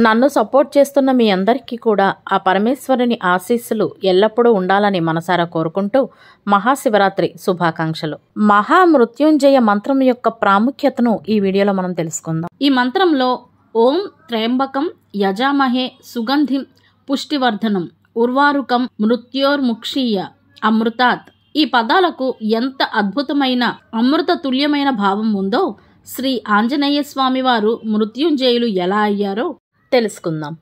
నన్ను సపోర్ట్ చేస్తున్న మీ అందరికీ కూడా ఆ పరమేశ్వరుని ఆశీస్సులు ఎల్లప్పుడూ ఉండాలని మనసారా కోరుకుంటూ మహాశివరాత్రి శుభాకాంక్షలు. మహామృత్యుంజయ మంత్రం యొక్క ప్రాముఖ్యతను ఈ వీడియోలో మనం తెలుసుకుందాం. ఈ మంత్రంలో ఓం త్రయంబకం యజామహే సుగంధిం పుష్టివర్ధనం ఉర్వారుకం మృత్యోర్ముక్షీయ అమృతాత్ ఈ పదాలకు ఎంత అద్భుతమైన అమృత తుల్యమైన భావం ఉందో శ్రీ ఆంజనేయ స్వామి వారు మృత్యుంజయులు ఎలా అయ్యారో తెలుసుకుందాం.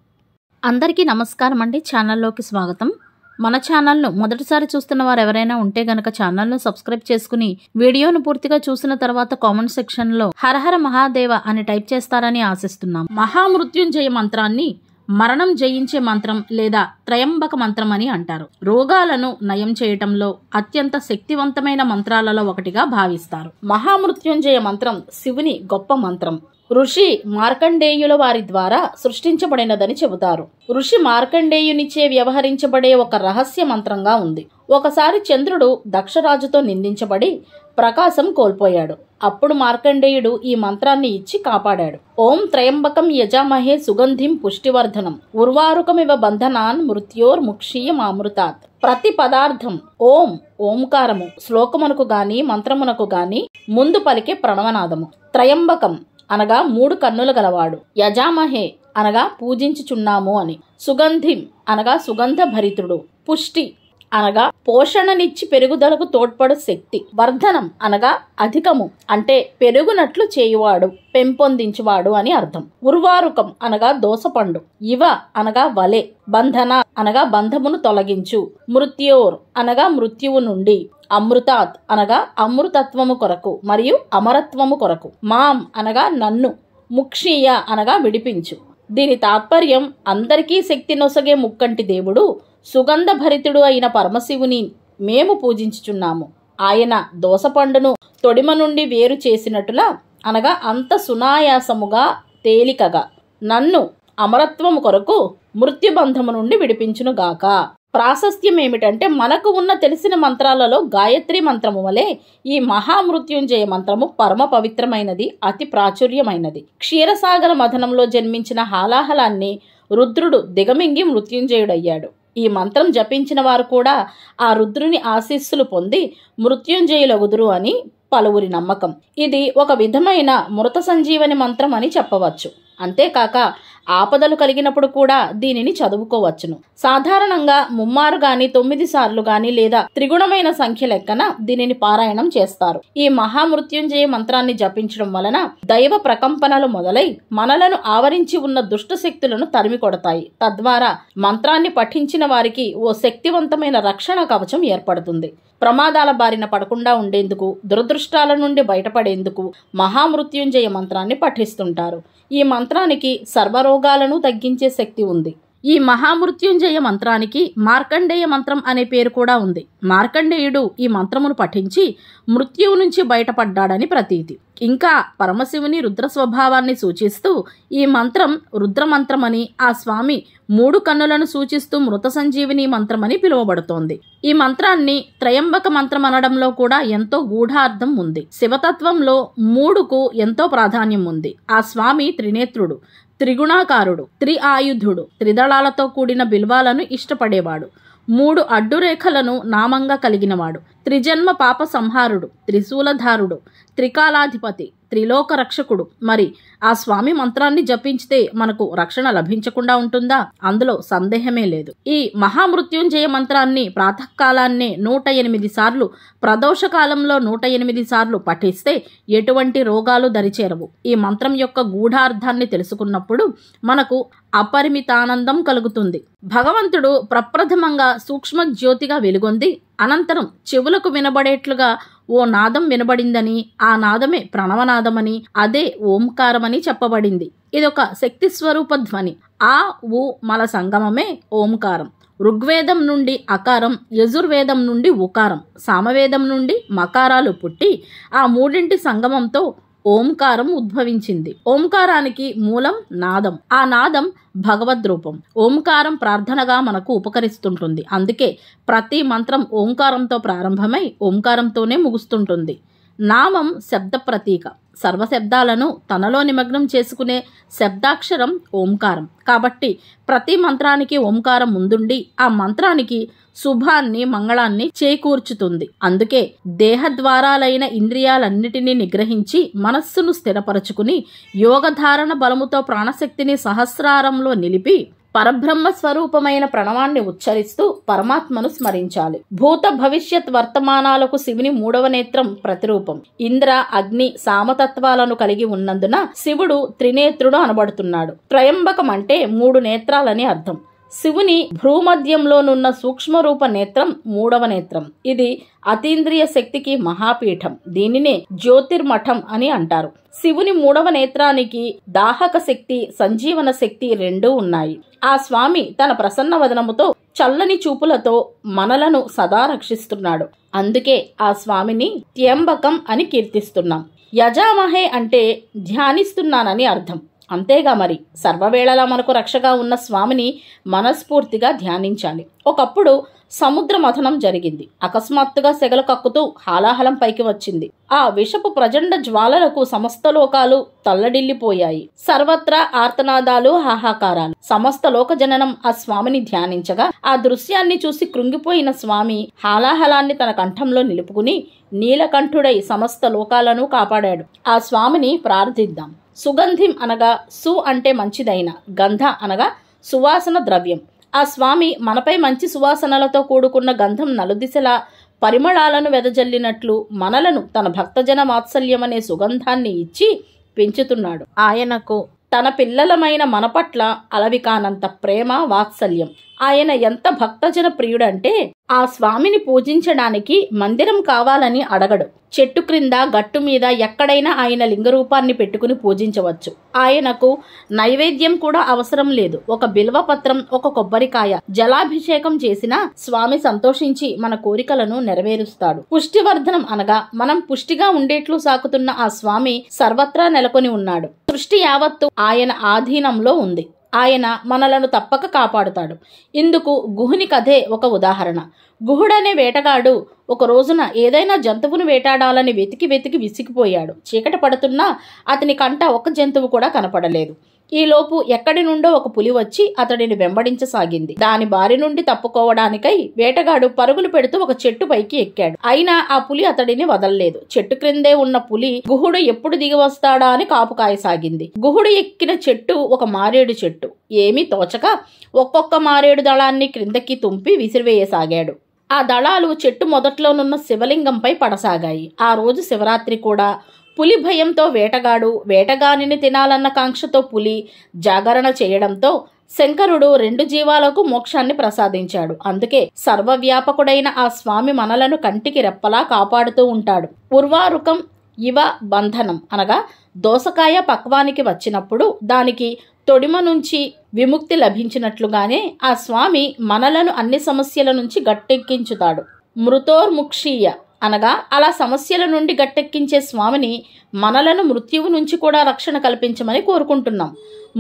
అందరికీ నమస్కారం అండి. ఛానల్లోకి స్వాగతం. మన ఛానల్ను మొదటిసారి చూస్తున్న వారు ఎవరైనా ఉంటే గనక ఛానల్ను సబ్స్క్రైబ్ చేసుకుని వీడియోను పూర్తిగా చూసిన తర్వాత కామెంట్ సెక్షన్లో హరహర మహాదేవ అని టైప్ చేస్తారని ఆశిస్తున్నాం. మహామృత్యుంజయ మంత్రాన్ని మరణం జయించే మంత్రం లేదా త్రయంబక మంత్రం అని అంటారు. రోగాలను నయం చేయటంలో అత్యంత శక్తివంతమైన మంత్రాలలో ఒకటిగా భావిస్తారు. మహామృత్యుంజయ మంత్రం శివుని గొప్ప మంత్రం. ఋషి మార్కండేయుల వారి ద్వారా సృష్టించబడినదని చెబుతారు. ఋషి మార్కండేయునిచే వ్యవహరించబడే ఒక రహస్య మంత్రంగా ఉంది. ఒకసారి చంద్రుడు దక్షరాజుతో నిందించబడి ప్రకాశం కోల్పోయాడు. అప్పుడు మార్కండేయుడు ఈ మంత్రాన్ని ఇచ్చి కాపాడాడు. ఓం త్రయంబకం యజామహే సుగంధిం పుష్టివర్ధనం ఉర్వారుకమివ బంధనాన్ మృత్యోర్ముక్షీయం అమృతాత్. ప్రతి పదార్థం ఓంకారము శ్లోకమునకు గాని మంత్రమునకు గాని ముందు పలికే ప్రణవనాదము. త్రయంబకం అనగా 3 కన్నులు గలవాడు, యజామహే అనగా పూజించుచున్నాము అని, సుగంధిం అనగా సుగంధ భరితుడు, పుష్టి అనగా పోషణనిచ్చి పెరుగుదలకు తోడ్పడు శక్తి, వర్ధనం అనగా అధికము అంటే పెరుగునట్లు చేయువాడు పెంపొందించువాడు అని అర్థం, ఉర్వారుకం అనగా దోసపండు, ఇవ అనగా వలె, బంధన అనగా బంధమును తొలగించు, మృత్యోర్ అనగా మృత్యువు నుండి, అమృతాత్ అనగా అమృతత్వము కొరకు మరియు అమరత్వము కొరకు, మాం అనగా నన్ను, ముక్షీయ అనగా విడిపించు. దీని తాత్పర్యం అందరికీ శక్తి నొసగే ముక్కంటి దేవుడు సుగంధ భరితుడు అయిన పరమశివుని మేము పూజించుచున్నాము. ఆయన దోసపండును తొడిమ నుండి వేరు చేసినట్టులా అనగా అంత సునాయాసముగా తేలికగా నన్ను అమరత్వము కొరకు మృత్యుబంధము నుండి విడిపించునుగాక. ప్రాశస్త్యం ఏమిటంటే మనకు ఉన్న తెలిసిన మంత్రాలలో గాయత్రి మంత్రము వలె ఈ మహామృత్యుంజయ మంత్రము పరమ పవిత్రమైనది, అతి ప్రాచుర్యమైనది. క్షీరసాగర మథనంలో జన్మించిన హాలాహలాన్ని రుద్రుడు దిగమింగి మృత్యుంజయుడయ్యాడు. ఈ మంత్రం జపించిన వారు కూడా ఆ రుద్రుని ఆశీస్సులు పొంది మృత్యుంజయులగుదురు అని పలువురి నమ్మకం. ఇది ఒక విధమైన మృత సంజీవని మంత్రం అని చెప్పవచ్చు. అంతేకాక ఆపదలు కలిగినప్పుడు కూడా దీనిని చదువుకోవచ్చును. సాధారణంగా 3 గాని 9 సార్లు గాని లేదా త్రిగుణమైన సంఖ్య లెక్కన దీనిని పారాయణం చేస్తారు. ఈ మహామృత్యుంజయ మంత్రాన్ని జపించడం వలన దైవ ప్రకంపనలు మొదలై మనలను ఆవరించి ఉన్న దుష్ట శక్తులను తరిమి కొడతాయి. తద్వారా మంత్రాన్ని పఠించిన వారికి ఓ శక్తివంతమైన రక్షణ కవచం ఏర్పడుతుంది. ప్రమాదాల బారిన పడకుండా ఉండేందుకు, దురదృష్టాల నుండి బయటపడేందుకు మహామృత్యుంజయ మంత్రాన్ని పఠిస్తుంటారు. ఈ మంత్రానికి సర్వరోగాలను తగ్గించే శక్తి ఉంది. ఈ మహామృత్యుంజయ మంత్రానికి మార్కండేయ మంత్రం అనే పేరు కూడా ఉంది. మార్కండేయుడు ఈ మంత్రమును పఠించి మృత్యువు నుంచి బయటపడ్డాడని ప్రతీతి. ఇంకా పరమశివుని రుద్ర స్వభావాన్ని సూచిస్తూ ఈ మంత్రం రుద్రమంత్రమని, ఆ స్వామి 3 కన్నులను సూచిస్తూ మృత సంజీవిని మంత్రమని పిలువబడుతోంది. ఈ మంత్రాన్ని త్రయంబక మంత్రం అనడంలో కూడా ఎంతో గూఢార్థం ఉంది. శివతత్వంలో 3కు ఎంతో ప్రాధాన్యం ఉంది. ఆ స్వామి త్రినేత్రుడు, త్రిగుణాకారుడు, త్రిఆయుధుడు, త్రిదళాలతో కూడిన బిల్వాలను ఇష్టపడేవాడు, 3 అడ్డురేఖలను నామంగా కలిగినవాడు, త్రిజన్మ పాప సంహారుడు, త్రిశూలధారుడు, త్రికాలాధిపతి, త్రిలోక రక్షకుడు. మరి ఆ స్వామి మంత్రాన్ని జపించితే మనకు రక్షణ లభించకుండా ఉంటుందా? అందులో సందేహమే లేదు. ఈ మహామృత్యుంజయ మంత్రాన్ని ప్రాతకాలాన్నే 108 సార్లు, ప్రదోషకాలంలో 108 సార్లు పఠిస్తే ఎటువంటి రోగాలు దరిచేరవు. ఈ మంత్రం యొక్క గూఢార్థాన్ని తెలుసుకున్నప్పుడు మనకు అపరిమితానందం కలుగుతుంది. భగవంతుడు ప్రప్రథమంగా సూక్ష్మ జ్యోతిగా వెలుగొంది అనంతరం చెవులకు వినబడేట్లుగా ఓ నాదం వినబడిందని, ఆ నాదమే ప్రణవనాదమని, అదే ఓంకారమని చెప్పబడింది. ఇదొక శక్తి స్వరూప ధ్వని. ఆ ఊ మల సంగమమే ఓంకారం. ఋగ్వేదం నుండి అకారం, యజుర్వేదం నుండి ఉకారం, సామవేదం నుండి మకారాలు పుట్టి ఆ 3 సంగమంతో ఓంకారం ఉద్భవించింది. ఓంకారానికి మూలం నాదం. ఆ నాదం భగవద్రూపం. ఓంకారం ప్రార్థనగా మనకు ఉపకరిస్తుంటుంది. అందుకే ప్రతి మంత్రం ఓంకారంతో ప్రారంభమై ఓంకారంతోనే ముగుస్తుంటుంది. నామం శబ్ద ప్రతీక. సర్వశబ్దాలను తనలో నిమగ్నం చేసుకునే శబ్దాక్షరం ఓంకారం. కాబట్టి ప్రతి మంత్రానికి ఓంకారం ముందుండి ఆ మంత్రానికి శుభాన్ని మంగళాన్ని చేకూర్చుతుంది. అందుకే దేహద్వారాలైన ఇంద్రియాలన్నిటినీ నిగ్రహించి మనస్సును స్థిరపరచుకుని యోగధారణ బలముతో ప్రాణశక్తిని సహస్రారంలో నిలిపి పరబ్రహ్మ స్వరూపమైన ప్రణవాన్ని ఉచ్చరిస్తూ పరమాత్మను స్మరించాలి. భూత భవిష్యత్ వర్తమానాలకు శివుని 3వ నేత్రం ప్రతిరూపం. ఇంద్ర, అగ్ని, సామతత్వాలను కలిగి ఉన్నందున శివుడు త్రినేత్రుడు అనబడుతున్నాడు. త్రయంబకం అంటే 3 నేత్రాలని అర్థం. శివుని భ్రూమధ్యంలోనున్న సూక్ష్మరూప నేత్రం 3వ నేత్రం. ఇది అతీంద్రియ శక్తికి మహాపీఠం. దీనినే జ్యోతిర్మఠం అని అంటారు. శివుని 3వ నేత్రానికి దాహక శక్తి, సంజీవన శక్తి 2 ఉన్నాయి. ఆ స్వామి తన ప్రసన్న వదనముతో చల్లని చూపులతో మనలను సదా రక్షిస్తున్నాడు. అందుకే ఆ స్వామిని త్ర్యంబకం అని కీర్తిస్తున్నాం. యజామహే అంటే ధ్యానిస్తున్నానని అర్థం. అంతేగా మరి సర్వవేళలా మనకు రక్షగా ఉన్న స్వామిని మనస్ఫూర్తిగా ధ్యానించాలి. ఒకప్పుడు సముద్ర మథనం జరిగింది. అకస్మాత్తుగా సెగలు కక్కుతూ హాలాహలం పైకి వచ్చింది. ఆ విషపు ప్రచండ జ్వాలలకు సమస్త లోకాలు తల్లడిల్లిపోయాయి. సర్వత్రా ఆర్తనాదాలు, హాహాకారాలు. సమస్త లోక జననం ఆ స్వామిని ధ్యానించగా ఆ దృశ్యాన్ని చూసి కృంగిపోయిన స్వామి హాలాహలాన్ని తన కంఠంలో నిలుపుకుని నీలకంఠుడై సమస్త లోకాలను కాపాడాడు. ఆ స్వామిని ప్రార్థిద్దాం. సుగంధిం అనగా సు అంటే మంచిదైన, గంధ అనగా సువాసన ద్రవ్యం. ఆ స్వామి మనపై మంచి సువాసనలతో కూడుకున్న గంధం నలుదిశలా పరిమళాలను వెదజల్లినట్లు మనలను తన భక్తజన వాత్సల్యమనే సుగంధాన్ని ఇచ్చి పెంచుతున్నాడు. ఆయనకు తన పిల్లలమైన మన పట్ల అలవికానంత ప్రేమ, వాత్సల్యం. ఆయన ఎంత భక్తజన ప్రియుడంటే ఆ స్వామిని పూజించడానికి మందిరం కావాలని అడగడు. చెట్టు క్రింద, గట్టు మీద ఎక్కడైనా ఆయన లింగరూపాన్ని పెట్టుకుని పూజించవచ్చు. ఆయనకు నైవేద్యం కూడా అవసరం లేదు. ఒక బిల్వపత్రం, ఒక కొబ్బరికాయ జలాభిషేకం చేసినా స్వామి సంతోషించి మన కోరికలను నెరవేరుస్తాడు. పుష్టివర్ధనం అనగా మనం పుష్టిగా ఉండేట్లు సాకుతున్న ఆ స్వామి సర్వత్రా నెలకొని ఉన్నాడు. సృష్టి యావత్తు ఆయన ఆధీనంలో ఉంది. ఆయన మనలను తప్పక కాపాడుతాడు. ఇందుకు గుహుని కథే ఒక ఉదాహరణ. గుహుడనే వేటగాడు ఒక రోజున ఏదైనా జంతువును వేటాడాలని వెతికి విసిగిపోయాడు. చీకటి పడుతున్నా అతని కంట ఒక జంతువు కూడా కనపడలేదు. ఈలోపు ఎక్కడి నుండో ఒక పులి వచ్చి అతడిని వెంబడించసాగింది. దాని బారి నుండి తప్పుకోవడానికై వేటగాడు పరుగులు పెడుతూ ఒక చెట్టు పైకి ఎక్కాడు. అయినా ఆ పులి అతడిని వదలలేదు. చెట్టు క్రిందే ఉన్న పులి గుహుడు ఎప్పుడు దిగి వస్తాడా అని కాపు కాయసాగింది. గుహుడు ఎక్కిన చెట్టు ఒక మారేడు చెట్టు. ఏమీ తోచక ఒక్కొక్క మారేడు దళాన్ని క్రిందకి తుంపి విసిరివేయసాగాడు. ఆ దళాలు చెట్టు మొదట్లోనున్న శివలింగంపై పడసాగాయి. ఆ రోజు శివరాత్రి కూడా. పులి భయంతో వేటగాడు, వేటగానిని తినాలన్న కాంక్షతో పులి జాగరణ చేయడంతో శంకరుడు 2 జీవాలకు మోక్షాన్ని ప్రసాదించాడు. అందుకే సర్వవ్యాపకుడైన ఆ స్వామి మనలను కంటికి రెప్పలా కాపాడుతూ ఉంటాడు. ఉర్వారుకం ఇవ బంధనం అనగా దోసకాయ పక్వానికి వచ్చినప్పుడు దానికి తొడిమ నుంచి విముక్తి లభించినట్లుగానే ఆ స్వామి మనలను అన్ని సమస్యల నుంచి గట్టెక్కించుతాడు. మృతోర్ముక్షీయ అనగా అలా సమస్యల నుండి గట్టెక్కించే స్వామిని మనలను మృత్యువు నుంచి కూడా రక్షణ కల్పించమని కోరుకుంటున్నాం.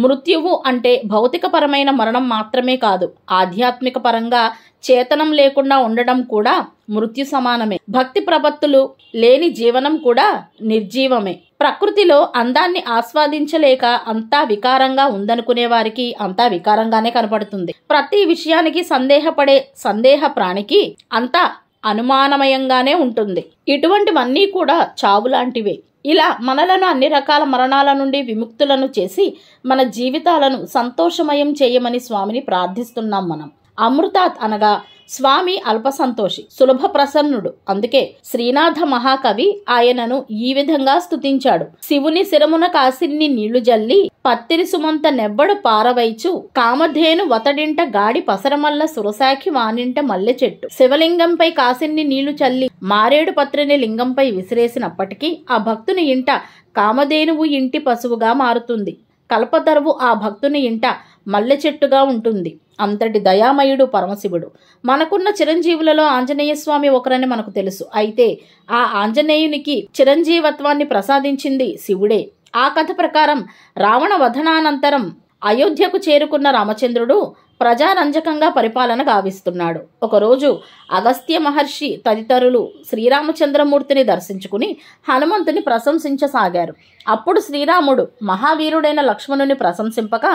మృత్యువు అంటే భౌతికపరమైన మరణం మాత్రమే కాదు, ఆధ్యాత్మిక పరంగా చేతనం లేకుండా ఉండడం కూడా మృత్యు సమానమే. భక్తి ప్రపత్తులు లేని జీవనం కూడా నిర్జీవమే. ప్రకృతిలో అందాన్ని ఆస్వాదించలేక అంతా వికారంగా ఉందనుకునే వారికి అంతా వికారంగానే కనపడుతుంది. ప్రతి విషయానికి సందేహపడే సందేహ ప్రాణికి అంతా అనుమానమయంగానే ఉంటుంది. ఇటువంటివన్నీ కూడా చావులాంటివే. ఇలా మనలను అన్ని రకాల మరణాల నుండి విముక్తులను చేసి మన జీవితాలను సంతోషమయం చేయమని స్వామిని ప్రార్థిస్తున్నాం మనం. అమృతాత్ అనగా స్వామి అల్పసంతోషి, సులభ ప్రసన్నుడు. అందుకే శ్రీనాథ మహాకవి ఆయనను ఈ విధంగా స్తుతించాడు. శివుని శిరమున కాసిన్ని నీళ్లు జల్లి పత్తిరి సుమంత నెబ్బడు పారవైచు కామధేను వతడింట గాడి పసరమల్ల సురసాఖి వానింట మల్లె చెట్టు. శివలింగంపై కాసిన్ని నీళ్లు చల్లి మారేడు పత్రిని లింగంపై విసిరేసినప్పటికీ ఆ భక్తుని ఇంట కామధేనువు ఇంటి పశువుగా మారుతుంది. కల్పతరువు ఆ భక్తుని ఇంట మల్లె చెట్టుగా ఉంటుంది. అంతటి దయామయుడు పరమశివుడు. మనకున్న చిరంజీవులలో ఆంజనేయ స్వామి ఒకరని మనకు తెలుసు. అయితే ఆ ఆంజనేయునికి చిరంజీవత్వాన్ని ప్రసాదించింది శివుడే. ఆ కథ ప్రకారం రావణ వధనానంతరం అయోధ్యకు చేరుకున్న రామచంద్రుడు ప్రజారంజకంగా పరిపాలన గావిస్తున్నాడు. ఒకరోజు అగస్త్య మహర్షి తదితరులు శ్రీరామచంద్రమూర్తిని దర్శించుకుని హనుమంతుని ప్రశంసించసాగారు. అప్పుడు శ్రీరాముడు మహావీరుడైన లక్ష్మణుని ప్రశంసింపక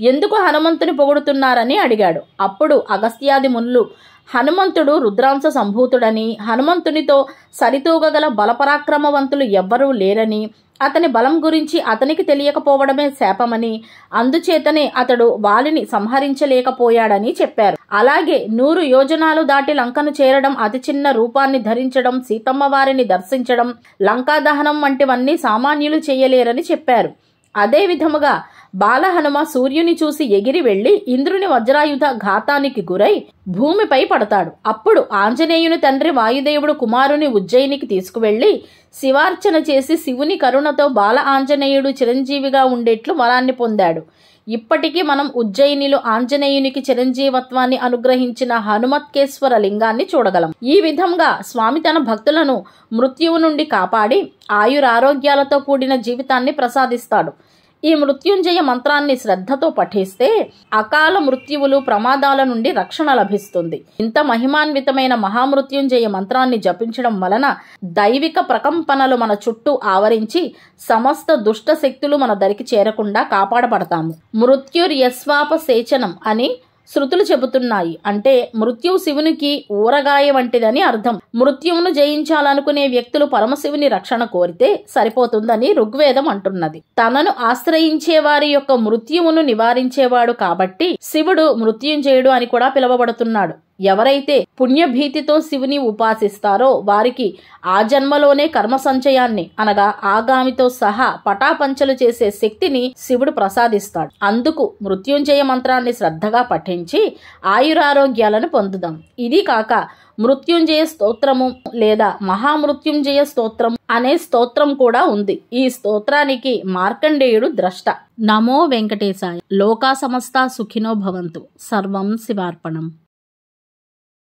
ఎందుకు హనుమంతుని పొగుడుతున్నారని అడిగాడు. అప్పుడు అగస్త్యాది మునులు హనుమంతుడు రుద్రాంశ సంభూతుడని, హనుమంతునితో సరితూగగల బలపరాక్రమవంతులు ఎవ్వరూ లేరని, అతని బలం గురించి అతనికి తెలియకపోవడమే శాపమని, అందుచేతనే అతడు వాలిని సంహరించలేకపోయాడని చెప్పారు. అలాగే 100 యోజనాలు దాటి లంకను చేరడం, అతి చిన్న రూపాన్ని ధరించడం, సీతమ్మ వారిని దర్శించడం, లంకా దహనం వంటివన్నీ సామాన్యులు చేయలేరని చెప్పారు. అదే విధముగా బాలహనుమ సూర్యుని చూసి ఎగిరి వెళ్లి ఇంద్రుని వజ్రాయుధ ఘాతానికి గురై భూమిపై పడతాడు. అప్పుడు ఆంజనేయుని తండ్రి వాయుదేవుడు కుమారుని ఉజ్జయినికి తీసుకువెళ్లి శివార్చన చేసి శివుని కరుణతో బాల ఆంజనేయుడు చిరంజీవిగా ఉండేట్లు వరాన్ని పొందాడు. ఇప్పటికీ మనం ఉజ్జయినిలో ఆంజనేయునికి చిరంజీవత్వాన్ని అనుగ్రహించిన హనుమత్కేశ్వర లింగాన్ని చూడగలం. ఈ విధంగా స్వామి తన భక్తులను మృత్యువు నుండి కాపాడి ఆయురారోగ్యాలతో కూడిన జీవితాన్ని ప్రసాదిస్తాడు. ఈ మృత్యుంజయ మంత్రాన్ని శ్రద్ధతో పఠిస్తే అకాల మృత్యువులు, ప్రమాదాల నుండి రక్షణ లభిస్తుంది. ఇంత మహిమాన్వితమైన మహామృత్యుంజయ మంత్రాన్ని జపించడం వలన దైవిక ప్రకంపనలు మన చుట్టూ ఆవరించి సమస్త దుష్ట శక్తులు మన దరికి చేరకుండా కాపాడబడతాము. మృత్యుర్యస్వాపసేచనం అని శృతులు చెబుతున్నాయి. అంటే మృత్యువు శివునికి ఊరగాయ వంటిదని అర్థం. మృత్యువును జయించాలనుకునే వ్యక్తులు పరమశివుని రక్షణ కోరితే సరిపోతుందని ఋగ్వేదం అంటున్నది. తనను ఆశ్రయించే వారి యొక్క మృత్యువును నివారించేవాడు కాబట్టి శివుడు మృత్యుంజయుడు అని కూడా పిలువబడుతున్నాడు. ఎవరైతే పుణ్యభీతితో శివుని ఉపాసిస్తారో వారికి ఆ జన్మలోనే కర్మ సంచయాన్ని అనగా ఆగామితో సహా పటాపంచలు చేసే శక్తిని శివుడు ప్రసాదిస్తాడు. అందుకు మృత్యుంజయ మంత్రాన్ని శ్రద్ధగా పఠించి ఆయురారోగ్యాలను పొందుదాం. ఇది కాక మృత్యుంజయ స్తోత్రము లేదా మహామృత్యుంజయ స్తోత్రం అనే స్తోత్రం కూడా ఉంది. ఈ స్తోత్రానికి మార్కండేయుడు ద్రష్ట. నమో వెంకటేశాయ. లోకా సమస్తా సుఖినో భవంతు. సర్వం శివార్పణం.